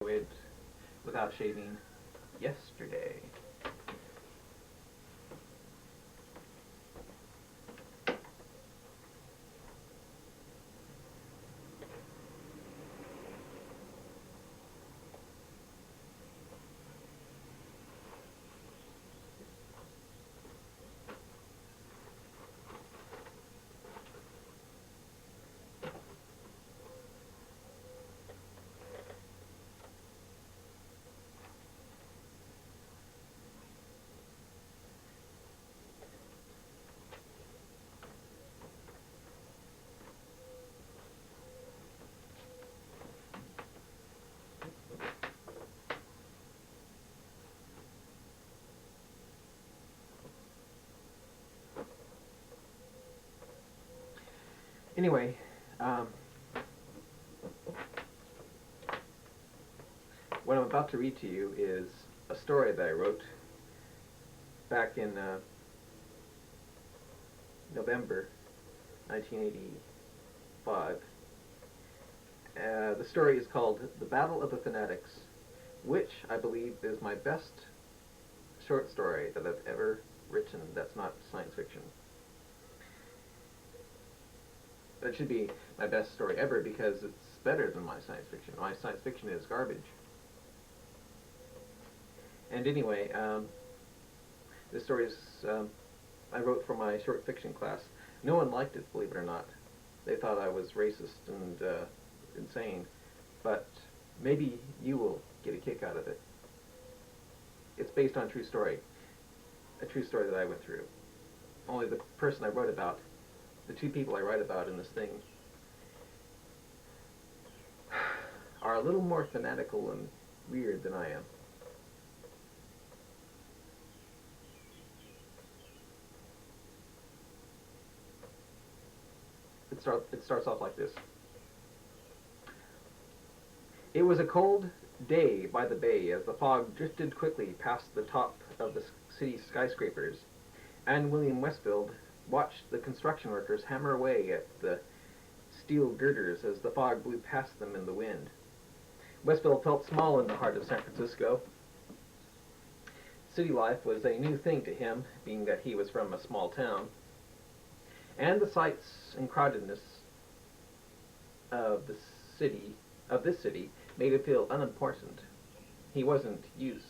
it without shaving yesterday. Anyway, what I'm about to read to you is a story that I wrote back in November 1985. The story is called The Battle of the Fanatics, which I believe is my best short story that I've ever written that's not science fiction. That should be my best story ever because it's better than my science fiction. My science fiction is garbage. And anyway, this story is I wrote for my short fiction class. No one liked it, believe it or not. They thought I was racist and insane, but maybe you will get a kick out of it. It's based on a true story that I went through. Only the person I wrote about, the two people I write about in this thing, are a little more fanatical and weird than I am. It starts off like this. It was a cold day by the bay as the fog drifted quickly past the top of the city's skyscrapers, and William Westfield watched the construction workers hammer away at the steel girders as the fog blew past them in the wind. Westfield felt small in the heart of San Francisco. City life was a new thing to him, being that he was from a small town, and the sights and crowdedness of this city made him feel unimportant. He wasn't used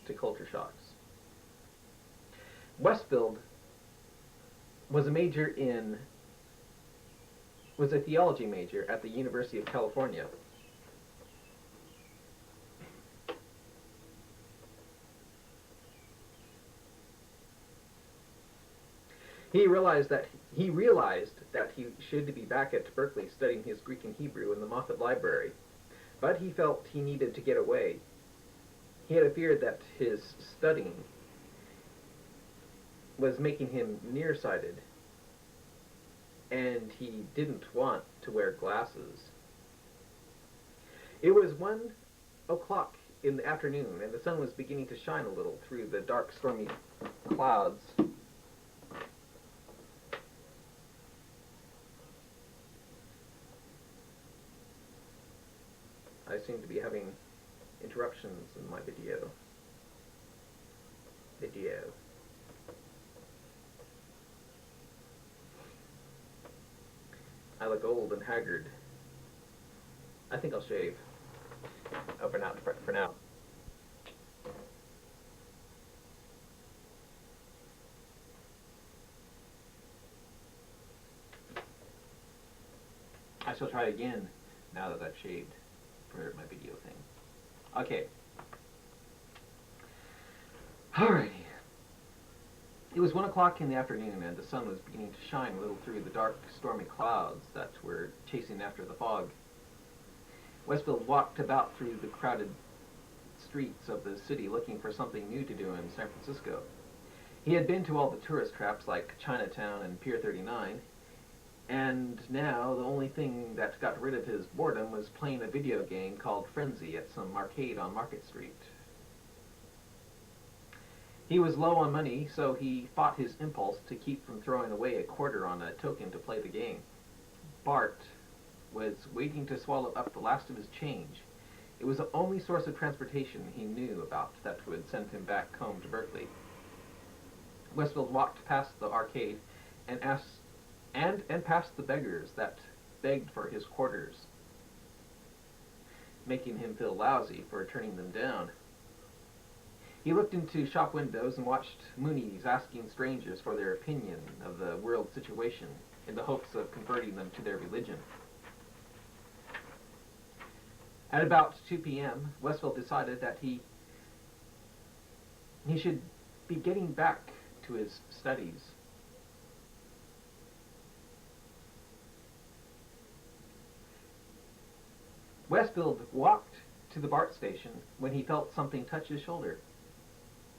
to culture shocks. Westfield was a theology major at the University of California. He realized that he should be back at Berkeley studying his Greek and Hebrew in the Moffat Library, but he felt he needed to get away. He had a fear that his studying was making him nearsighted, and he didn't want to wear glasses. It was 1:00 in the afternoon, and the sun was beginning to shine a little through the dark, stormy clouds. I seem to be having interruptions in my video. I look old and haggard. I think I'll shave. Oh, for now. I shall try again now that I've shaved for my video thing. Okay. Alrighty. It was 1:00 in the afternoon, and the sun was beginning to shine a little through the dark, stormy clouds that were chasing after the fog. Westfield walked about through the crowded streets of the city looking for something new to do in San Francisco. He had been to all the tourist traps like Chinatown and Pier 39, and now the only thing that got rid of his boredom was playing a video game called Frenzy at some arcade on Market Street. He was low on money, so he fought his impulse to keep from throwing away a quarter on a token to play the game. Bart was waiting to swallow up the last of his change. It was the only source of transportation he knew about that would send him back home to Berkeley. Westfield walked past the arcade and past the beggars that begged for his quarters, making him feel lousy for turning them down. He looked into shop windows and watched Moonies asking strangers for their opinion of the world situation in the hopes of converting them to their religion. At about 2 p.m., Westfield decided that he should be getting back to his studies. Westfield walked to the BART station when he felt something touch his shoulder.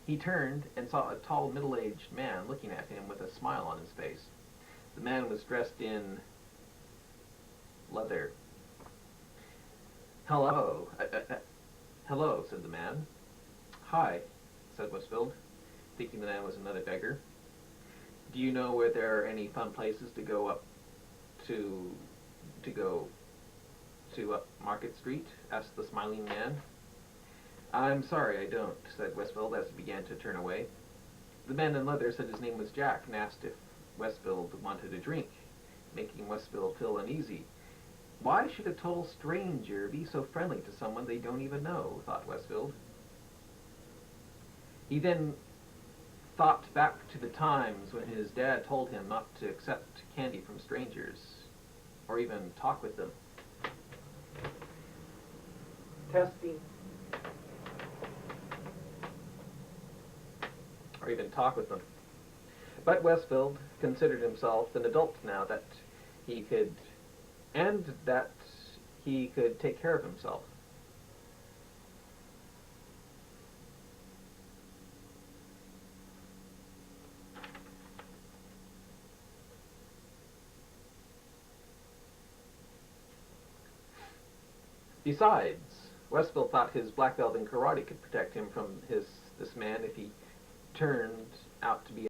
He turned and saw a tall, middle-aged man looking at him with a smile on his face. The man was dressed in leather. "Hello, hello," said the man. "Hi," said Westfield, thinking the man was another beggar. "Do you know where there are any fun places to go up up Market Street?" asked the smiling man. "I'm sorry, I don't," said Westfield as he began to turn away. The man in leather said his name was Jack and asked if Westfield wanted a drink, making Westfield feel uneasy. Why should a total stranger be so friendly to someone they don't even know, thought Westfield. He then thought back to the times when his dad told him not to accept candy from strangers, or even talk with them. Testing. Or even talk with them. But Westfield considered himself an adult now that he could take care of himself. Besides, Westfield thought his black belt in karate could protect him from this man if he turned out to be